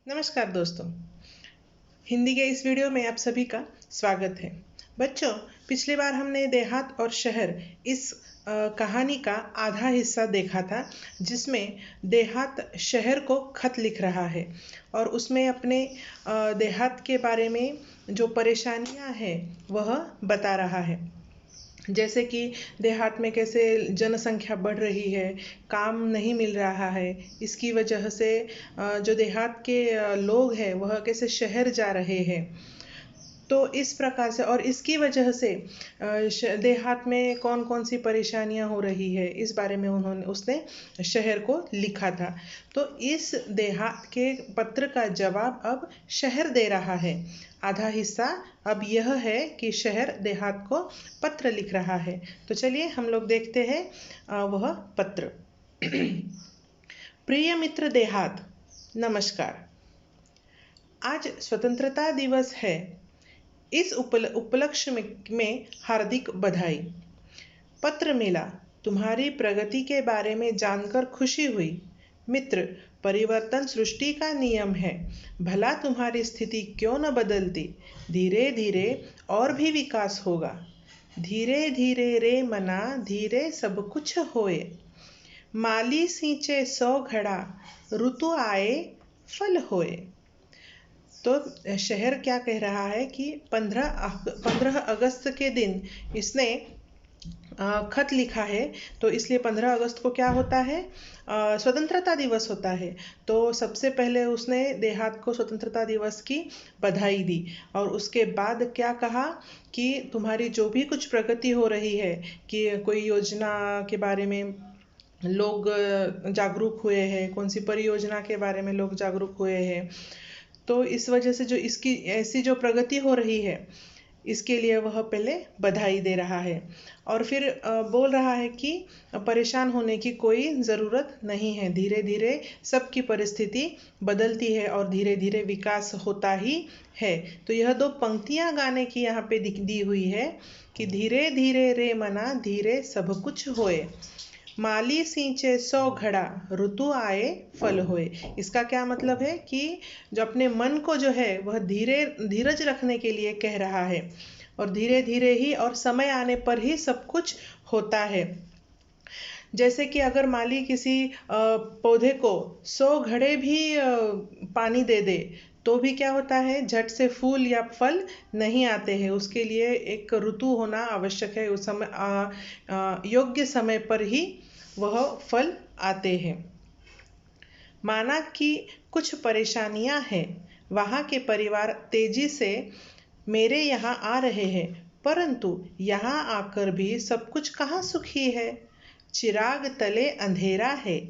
नमस्कार दोस्तों। हिंदी के इस वीडियो में आप सभी का स्वागत है। बच्चों, पिछली बार हमने देहात और शहर इस कहानी का आधा हिस्सा देखा था, जिसमें देहात शहर को खत लिख रहा है और उसमें अपने देहात के बारे में जो परेशानियां हैं वह बता रहा है। जैसे कि देहात में कैसे जनसंख्या बढ़ रही है, काम नहीं मिल रहा है, इसकी वजह से जो देहात के लोग हैं वह कैसे शहर जा रहे हैं। तो इस प्रकार से और इसकी वजह से देहात में कौन कौन सी परेशानियां हो रही है, इस बारे में उसने शहर को लिखा था। तो इस देहात के पत्र का जवाब अब शहर दे रहा है। आधा हिस्सा अब यह है कि शहर देहात को पत्र लिख रहा है। तो चलिए हम लोग देखते हैं वह पत्र। प्रिय मित्र देहात, नमस्कार। आज स्वतंत्रता दिवस है। इस उपलक्ष्य में हार्दिक बधाई। पत्र मिला, तुम्हारी प्रगति के बारे में जानकर खुशी हुई। मित्र, परिवर्तन सृष्टि का नियम है, भला तुम्हारी स्थिति क्यों न बदलती। धीरे धीरे और भी विकास होगा। धीरे धीरे रे मना, धीरे सब कुछ होए। माली सींचे 100 घड़ा, ऋतु आए फल होए। तो शहर क्या कह रहा है कि 15 अगस्त के दिन इसने खत लिखा है। तो इसलिए 15 अगस्त को क्या होता है, स्वतंत्रता दिवस होता है। तो सबसे पहले उसने देहात को स्वतंत्रता दिवस की बधाई दी और उसके बाद क्या कहा कि तुम्हारी जो भी कुछ प्रगति हो रही है, कि कोई योजना के बारे में लोग जागरूक हुए हैं, कौन सी परियोजना के बारे में लोग जागरूक हुए हैं, तो इस वजह से जो इसकी ऐसी जो प्रगति हो रही है, इसके लिए वह पहले बधाई दे रहा है। और फिर बोल रहा है कि परेशान होने की कोई ज़रूरत नहीं है। धीरे धीरे सबकी परिस्थिति बदलती है और धीरे धीरे विकास होता ही है। तो यह 2 पंक्तियां गाने की यहाँ पे दी हुई है कि धीरे धीरे रे मना, धीरे सब कुछ होए। माली सींचे 100 घड़ा, ऋतु आए फल होए। इसका क्या मतलब है कि जो अपने मन को जो है वह धीरज रखने के लिए कह रहा है और धीरे धीरे ही और समय आने पर ही सब कुछ होता है। जैसे कि अगर माली किसी पौधे को 100 घड़े भी पानी दे दे तो भी क्या होता है, झट से फूल या फल नहीं आते हैं। उसके लिए एक ऋतु होना आवश्यक है। उस समय योग्य समय पर ही वह फल आते हैं। माना कि कुछ परेशानियां हैं, वहाँ के परिवार तेजी से मेरे यहाँ आ रहे हैं, परंतु यहाँ आकर भी सब कुछ कहाँ सुखी है। चिराग तले अंधेरा है।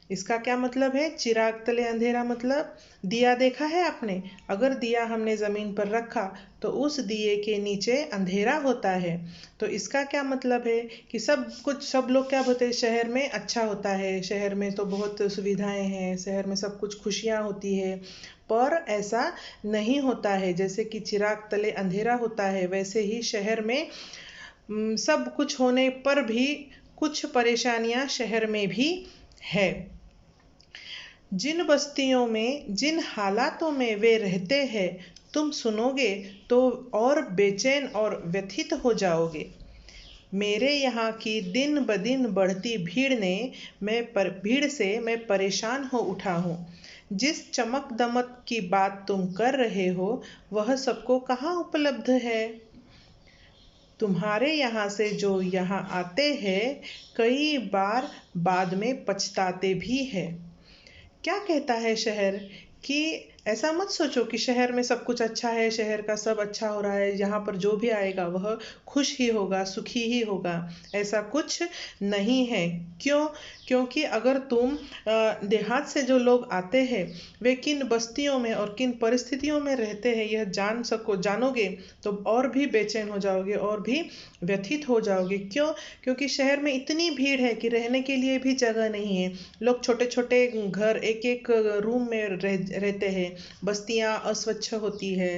इसका क्या मतलब है, चिराग तले अंधेरा मतलब दिया देखा है आपने। अगर दिया हमने ज़मीन पर रखा तो उस दिए के नीचे अंधेरा होता है। तो इसका क्या मतलब है कि सब लोग क्या बोलते हैं, शहर में अच्छा होता है, शहर में तो बहुत सुविधाएं हैं, शहर में सब कुछ खुशियाँ होती है। पर ऐसा नहीं होता है। जैसे कि चिराग तले अंधेरा होता है, वैसे ही शहर में सब कुछ होने पर भी कुछ परेशानियां शहर में भी है। जिन बस्तियों में, जिन हालातों में वे रहते हैं, तुम सुनोगे तो और बेचैन और व्यथित हो जाओगे। मेरे यहाँ की दिन ब दिन बढ़ती भीड़ से मैं परेशान हो उठा हूँ। जिस चमक दमक की बात तुम कर रहे हो वह सबको कहाँ उपलब्ध है। तुम्हारे यहाँ से जो यहाँ आते हैं कई बार बाद में पछताते भी हैं। क्या कहता है शहर कि ऐसा मत सोचो कि शहर में सब कुछ अच्छा है, शहर का सब अच्छा हो रहा है, यहाँ पर जो भी आएगा वह खुश ही होगा, सुखी ही होगा। ऐसा कुछ नहीं है। क्यों? क्योंकि अगर तुम देहात से जो लोग आते हैं वे किन बस्तियों में और किन परिस्थितियों में रहते हैं यह जानोगे तो और भी बेचैन हो जाओगे और भी व्यथित हो जाओगे। क्यों? क्योंकि शहर में इतनी भीड़ है कि रहने के लिए भी जगह नहीं है। लोग छोटे छोटे घर, एक एक रूम में रहते हैं। बस्तियां अस्वच्छ होती है,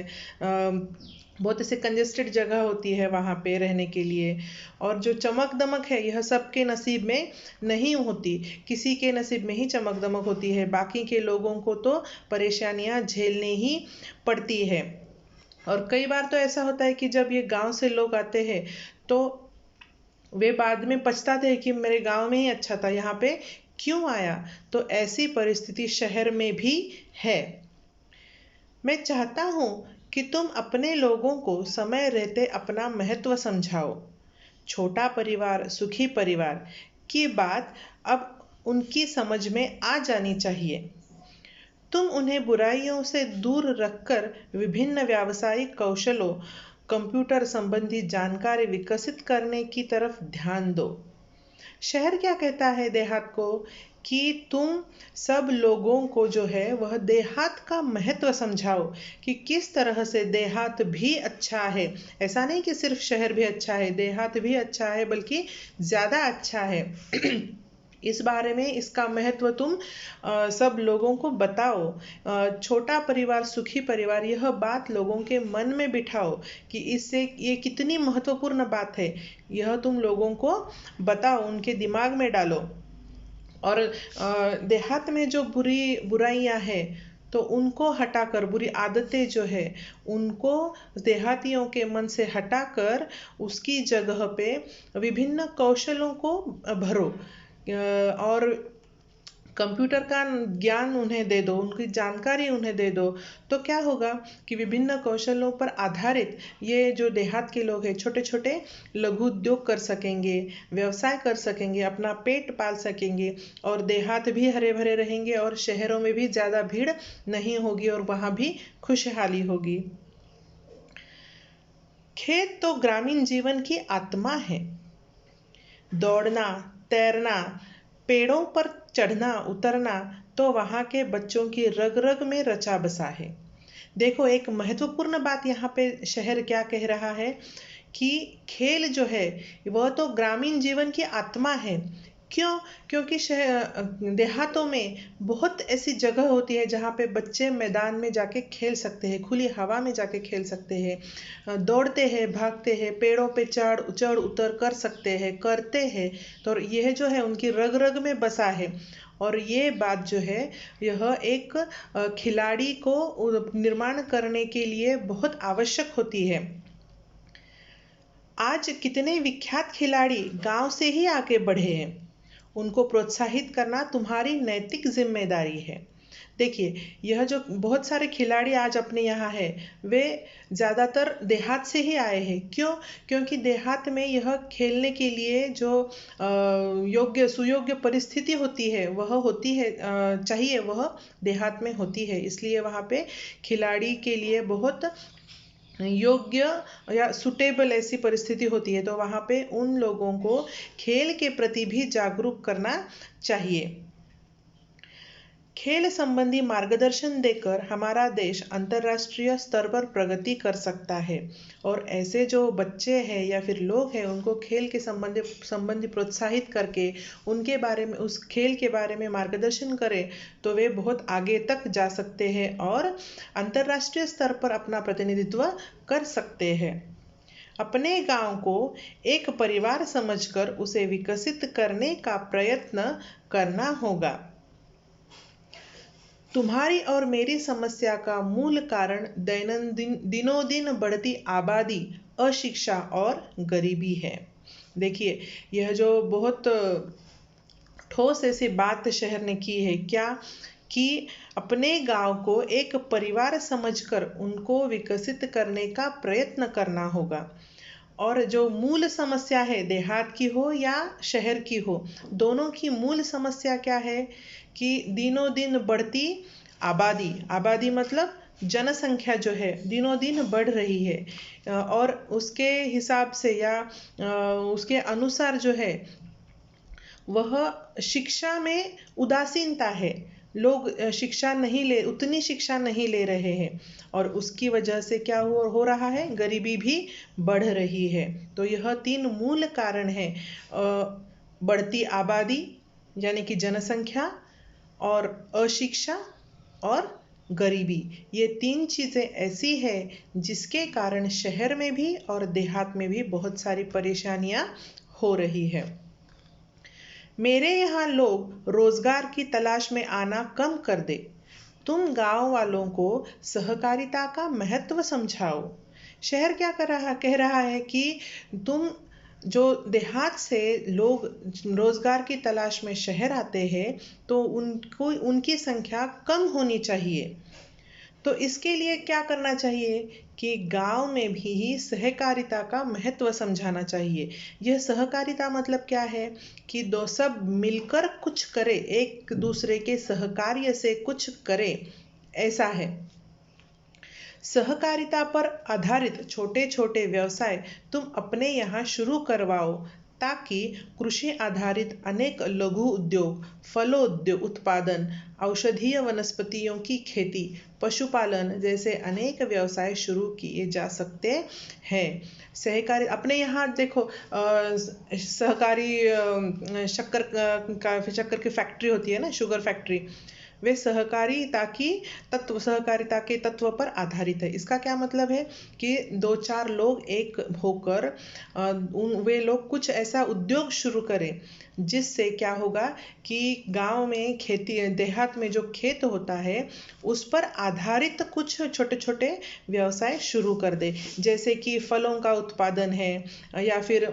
बहुत ऐसे कंजेस्टेड जगह होती है वहाँ पे रहने के लिए। और जो चमक दमक है यह सबके नसीब में नहीं होती, किसी के नसीब में ही चमक दमक होती है, बाकी के लोगों को तो परेशानियाँ झेलने ही पड़ती है। और कई बार तो ऐसा होता है कि जब ये गांव से लोग आते हैं तो वे बाद में पछताते हैं कि मेरे गांव में ही अच्छा था, यहाँ पे क्यों आया। तो ऐसी परिस्थिति शहर में भी है। मैं चाहता हूँ कि तुम अपने लोगों को समय रहते अपना महत्व समझाओ। छोटा परिवार, सुखी परिवार की बात अब उनकी समझ में आ जानी चाहिए। तुम उन्हें बुराइयों से दूर रखकर विभिन्न व्यावसायिक कौशलों, कंप्यूटर संबंधी जानकारी विकसित करने की तरफ ध्यान दो। शहर क्या कहता है देहात को कि तुम सब लोगों को जो है वह देहात का महत्व समझाओ कि किस तरह से देहात भी अच्छा है। ऐसा नहीं कि सिर्फ शहर भी अच्छा है, देहात भी अच्छा है, बल्कि ज़्यादा अच्छा है। इस बारे में इसका महत्व तुम सब लोगों को बताओ। छोटा परिवार, सुखी परिवार, यह बात लोगों के मन में बिठाओ कि इससे ये कितनी महत्वपूर्ण बात है। यह तुम लोगों को बताओ, उनके दिमाग में डालो। और देहात में जो बुराइयां हैं तो उनको हटाकर, बुरी आदतें जो है उनको देहातियों के मन से हटाकर उसकी जगह पे विभिन्न कौशलों को भरो। और कंप्यूटर का ज्ञान उन्हें दे दो, उनकी जानकारी उन्हें दे दो। तो क्या होगा कि विभिन्न कौशलों पर आधारित ये जो देहात के लोग हैं छोटे छोटे लघु उद्योग कर सकेंगे, व्यवसाय कर सकेंगे, अपना पेट पाल सकेंगे, और देहात भी हरे भरे रहेंगे और शहरों में भी ज़्यादा भीड़ नहीं होगी और वहाँ भी खुशहाली होगी। खेत तो ग्रामीण जीवन की आत्मा है। दौड़ना, तैरना, पेड़ों पर चढ़ना उतरना तो वहाँ के बच्चों की रग रग में रचा बसा है। देखो, एक महत्वपूर्ण बात यहाँ पे शहर क्या कह रहा है कि खेल जो है वह तो ग्रामीण जीवन की आत्मा है। क्यों? क्योंकि देहातों में बहुत ऐसी जगह होती है जहाँ पे बच्चे मैदान में जाके खेल सकते हैं, खुली हवा में जाके खेल सकते हैं, दौड़ते हैं, भागते हैं, पेड़ों पे चढ़ उतर कर सकते हैं, करते हैं। तो यह जो है उनकी रग रग में बसा है। और ये बात जो है यह एक खिलाड़ी को निर्माण करने के लिए बहुत आवश्यक होती है। आज कितने विख्यात खिलाड़ी गांव से ही आगे बढ़े हैं। उनको प्रोत्साहित करना तुम्हारी नैतिक जिम्मेदारी है। देखिए, यह जो बहुत सारे खिलाड़ी आज अपने यहाँ है वे ज़्यादातर देहात से ही आए हैं। क्यों? क्योंकि देहात में यह खेलने के लिए जो सुयोग्य परिस्थिति होती है वह होती है, चाहिए वह देहात में होती है। इसलिए वहाँ पे खिलाड़ी के लिए बहुत योग्य या सुटेबल ऐसी परिस्थिति होती है। तो वहाँ पे उन लोगों को खेल के प्रति भी जागरूक करना चाहिए। खेल संबंधी मार्गदर्शन देकर हमारा देश अंतर्राष्ट्रीय स्तर पर प्रगति कर सकता है। और ऐसे जो बच्चे हैं या फिर लोग हैं उनको खेल के संबंधी प्रोत्साहित करके उनके बारे में, उस खेल के बारे में मार्गदर्शन करें तो वे बहुत आगे तक जा सकते हैं और अंतर्राष्ट्रीय स्तर पर अपना प्रतिनिधित्व कर सकते हैं। अपने गांव को एक परिवार समझकर उसे विकसित करने का प्रयत्न करना होगा। तुम्हारी और मेरी समस्या का मूल कारण दिनों दिन बढ़ती आबादी, अशिक्षा और गरीबी है। देखिए, यह जो बहुत ठोस ऐसी बात शहर ने की है, क्या कि अपने गांव को एक परिवार समझकर उनको विकसित करने का प्रयत्न करना होगा। और जो मूल समस्या है, देहात की हो या शहर की हो, दोनों की मूल समस्या क्या है कि दिनों दिन बढ़ती आबादी मतलब जनसंख्या जो है दिनों दिन बढ़ रही है। और उसके हिसाब से या उसके अनुसार जो है वह शिक्षा में उदासीनता है। लोग उतनी शिक्षा नहीं ले रहे हैं और उसकी वजह से क्या हो रहा है, गरीबी भी बढ़ रही है। तो यह 3 मूल कारण है, बढ़ती आबादी यानी कि जनसंख्या, और अशिक्षा और गरीबी, ये 3 चीज़ें ऐसी है जिसके कारण शहर में भी और देहात में भी बहुत सारी परेशानियां हो रही है। मेरे यहाँ लोग रोजगार की तलाश में आना कम कर दे। तुम गांव वालों को सहकारिता का महत्व समझाओ। शहर क्या कह रहा है कि तुम जो देहात से लोग रोजगार की तलाश में शहर आते हैं तो उनको उनकी संख्या कम होनी चाहिए। तो इसके लिए क्या करना चाहिए कि गांव में भी सहकारिता का महत्व समझाना चाहिए। यह सहकारिता मतलब क्या है कि दो सब मिलकर कुछ करे, एक दूसरे के सहकार्य से कुछ करे, ऐसा है। सहकारिता पर आधारित छोटे छोटे व्यवसाय तुम अपने यहाँ शुरू करवाओ ताकि कृषि आधारित अनेक लघु उद्योग, फलोद्योग उत्पादन, औषधीय वनस्पतियों की खेती, पशुपालन जैसे अनेक व्यवसाय शुरू किए जा सकते हैं। सहकारी अपने यहाँ देखो सहकारी शक्कर की फैक्ट्री होती है ना, शुगर फैक्ट्री, वे सहकारिता के तत्व पर आधारित है। इसका क्या मतलब है कि 2-4 लोग एक होकर वे लोग कुछ ऐसा उद्योग शुरू करें जिससे क्या होगा कि गांव में खेती, देहात में जो खेत होता है उस पर आधारित कुछ छोटे छोटे व्यवसाय शुरू कर दे, जैसे कि फलों का उत्पादन है या फिर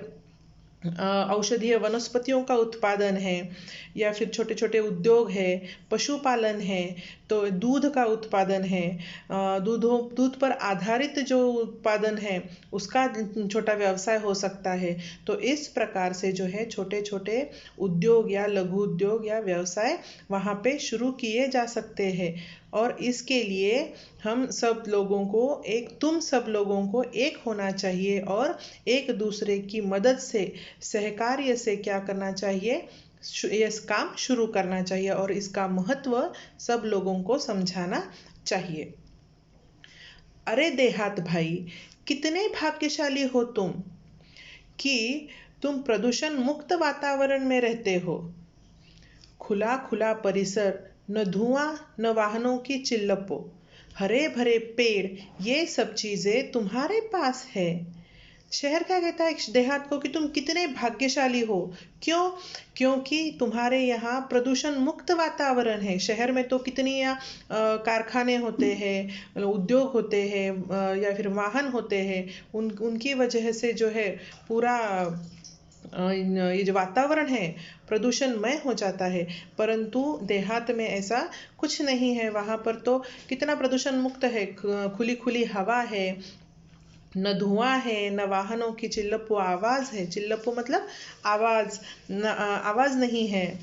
औषधीय वनस्पतियों का उत्पादन है या फिर छोटे छोटे उद्योग है, पशुपालन है, तो दूध का उत्पादन है, दूध पर आधारित जो उत्पादन है उसका छोटा व्यवसाय हो सकता है। तो इस प्रकार से जो है छोटे छोटे उद्योग या लघु उद्योग या व्यवसाय वहाँ पे शुरू किए जा सकते हैं। और इसके लिए तुम सब लोगों को एक होना चाहिए और एक दूसरे की मदद से, सहकार्य से क्या करना चाहिए, ये काम शुरू करना चाहिए और इसका महत्व सब लोगों को समझाना चाहिए। अरे देहात भाई, कितने भाग्यशाली हो तुम कि तुम प्रदूषण मुक्त वातावरण में रहते हो। खुला खुला परिसर, न धुआं न वाहनों की चिल्लपों, हरे भरे पेड़, ये सब चीजें तुम्हारे पास है। शहर क्या कहता है देहात को कि तुम कितने भाग्यशाली हो। क्यों? क्योंकि तुम्हारे यहाँ प्रदूषण मुक्त वातावरण है। शहर में तो कितनी कारखाने होते हैं, उद्योग होते हैं या फिर वाहन होते हैं, उनकी वजह से जो है पूरा ये जो वातावरण है प्रदूषणमय हो जाता है। परंतु देहात में ऐसा कुछ नहीं है। वहाँ पर तो कितना प्रदूषण मुक्त है, खुली खुली हवा है, न धुआं है, न वाहनों की चिल्लपो आवाज है। चिल्लपो मतलब आवाज, आवाज नहीं है।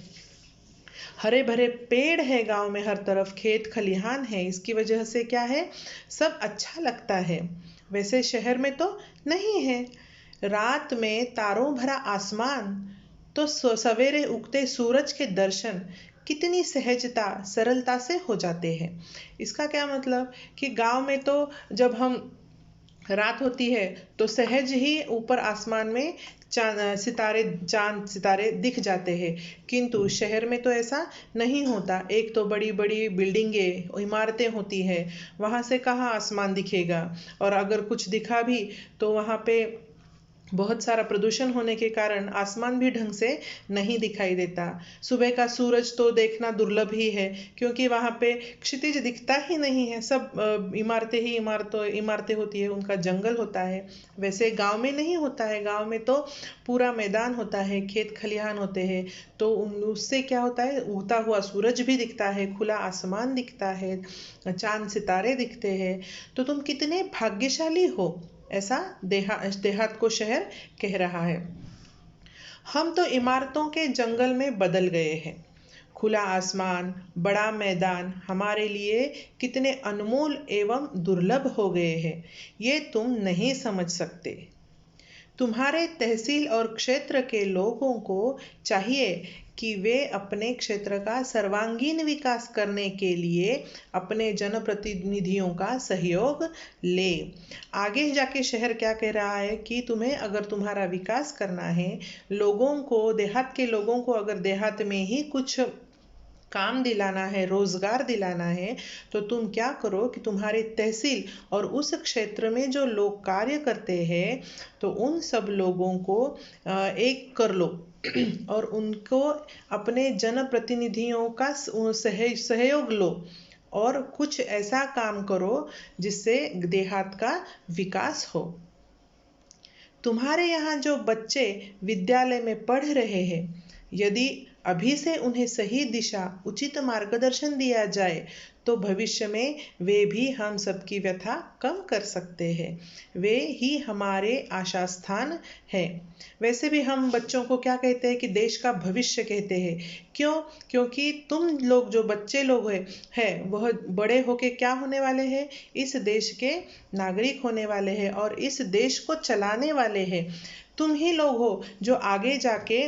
हरे भरे पेड़ है, गांव में हर तरफ खेत खलिहान है। इसकी वजह से क्या है, सब अच्छा लगता है। वैसे शहर में तो नहीं है। रात में तारों भरा आसमान तो सवेरे उगते सूरज के दर्शन कितनी सहजता सरलता से हो जाते हैं। इसका क्या मतलब कि गांव में तो जब हम रात होती है तो सहज ही ऊपर आसमान में चांद सितारे दिख जाते हैं। किंतु शहर में तो ऐसा नहीं होता। एक तो बड़ी बड़ी बिल्डिंगें, इमारतें होती है, वहाँ से कहाँ आसमान दिखेगा, और अगर कुछ दिखा भी तो वहाँ पे बहुत सारा प्रदूषण होने के कारण आसमान भी ढंग से नहीं दिखाई देता। सुबह का सूरज तो देखना दुर्लभ ही है क्योंकि वहाँ पे क्षितिज दिखता ही नहीं है। सब इमारतें होती है, उनका जंगल होता है। वैसे गांव में नहीं होता है। गांव में तो पूरा मैदान होता है, खेत खलिहान होते हैं, तो उससे क्या होता है, उगता हुआ सूरज भी दिखता है, खुला आसमान दिखता है, चांद सितारे दिखते हैं। तो तुम कितने भाग्यशाली हो, ऐसा देहात को शहर कह रहा है। हम तो इमारतों के जंगल में बदल गए हैं। खुला आसमान, बड़ा मैदान हमारे लिए कितने अनमोल एवं दुर्लभ हो गए हैं, ये तुम नहीं समझ सकते। तुम्हारे तहसील और क्षेत्र के लोगों को चाहिए कि वे अपने क्षेत्र का सर्वांगीण विकास करने के लिए अपने जनप्रतिनिधियों का सहयोग ले। आगे जाके शहर क्या कह रहा है कि तुम्हें अगर तुम्हारा विकास करना है, लोगों को, देहात के लोगों को अगर देहात में ही कुछ काम दिलाना है, रोजगार दिलाना है, तो तुम क्या करो कि तुम्हारे तहसील और उस क्षेत्र में जो लोग कार्य करते हैं तो उन सब लोगों को एक कर लो और उनको अपने जनप्रतिनिधियों का सहयोग लो और कुछ ऐसा काम करो जिससे देहात का विकास हो। तुम्हारे यहाँ जो बच्चे विद्यालय में पढ़ रहे हैं, यदि अभी से उन्हें सही दिशा, उचित मार्गदर्शन दिया जाए तो भविष्य में वे भी हम सबकी व्यथा कम कर सकते हैं। वे ही हमारे आशा स्थान है। वैसे भी हम बच्चों को क्या कहते हैं कि देश का भविष्य कहते हैं। क्यों? क्योंकि तुम लोग जो बच्चे लोग हैं वह बड़े होके क्या होने वाले हैं? इस देश के नागरिक होने वाले हैं और इस देश को चलाने वाले हैं। तुम ही लोग हो जो आगे जाके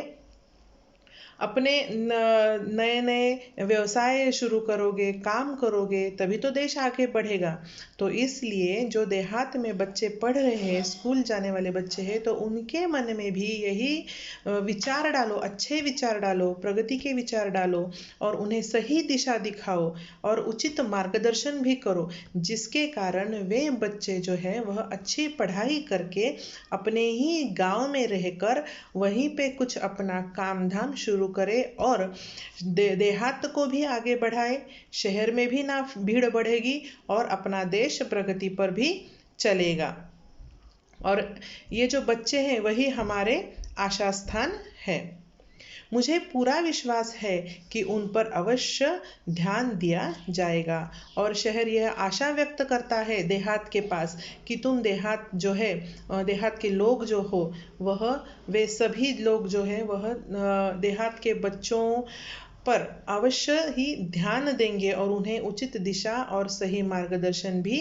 अपने नए नए व्यवसाय शुरू करोगे, काम करोगे, तभी तो देश आगे बढ़ेगा। तो इसलिए जो देहात में बच्चे पढ़ रहे हैं, स्कूल जाने वाले बच्चे हैं, तो उनके मन में भी यही विचार डालो, अच्छे विचार डालो, प्रगति के विचार डालो और उन्हें सही दिशा दिखाओ और उचित मार्गदर्शन भी करो, जिसके कारण वे बच्चे जो है वह अच्छी पढ़ाई करके अपने ही गांव में रहकर वहीं पे कुछ अपना काम धाम शुरू करे और देहात को भी आगे बढ़ाए, शहर में भी ना भीड़ बढ़ेगी और अपना देश प्रगति पर भी चलेगा। और ये जो बच्चे हैं वही हमारे आशा स्थान है। मुझे पूरा विश्वास है कि उन पर अवश्य ध्यान दिया जाएगा और शहर यह आशा व्यक्त करता है देहात के पास कि तुम देहात जो है, देहात के लोग जो हो वे सभी लोग जो है वह देहात के बच्चों पर अवश्य ही ध्यान देंगे और उन्हें उचित दिशा और सही मार्गदर्शन भी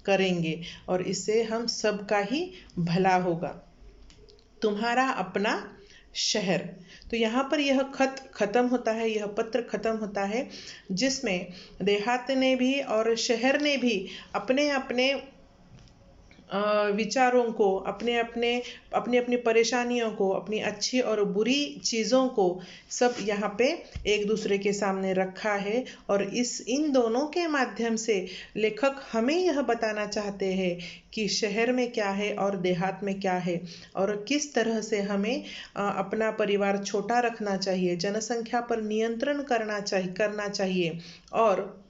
करेंगे और इससे हम सबका ही भला होगा। तुम्हारा अपना शहर। तो यहाँ पर यह खत खत्म होता है, यह पत्र खत्म होता है, जिसमें देहात ने भी और शहर ने भी अपने अपने विचारों को, अपने अपनी परेशानियों को, अपनी अच्छी और बुरी चीज़ों को सब यहाँ पे एक दूसरे के सामने रखा है और इन दोनों के माध्यम से लेखक हमें यह बताना चाहते हैं कि शहर में क्या है और देहात में क्या है और किस तरह से हमें अपना परिवार छोटा रखना चाहिए, जनसंख्या पर नियंत्रण करना चाहिए और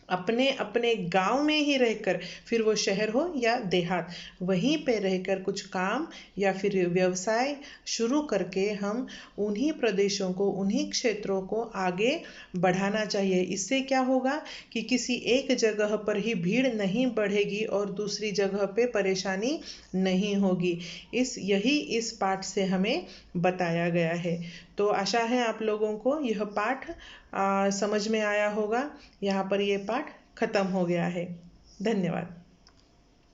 अपने अपने गांव में ही रहकर, फिर वो शहर हो या देहात, वहीं पे रहकर कुछ काम या फिर व्यवसाय शुरू करके हम उन्हीं प्रदेशों को, उन्हीं क्षेत्रों को आगे बढ़ाना चाहिए। इससे क्या होगा कि किसी एक जगह पर ही भीड़ नहीं बढ़ेगी और दूसरी जगह पे परेशानी नहीं होगी। यही इस पाठ से हमें बताया गया है। तो आशा है आप लोगों को यह पाठ समझ में आया होगा। यहाँ पर ये पाठ खत्म हो गया है। धन्यवाद।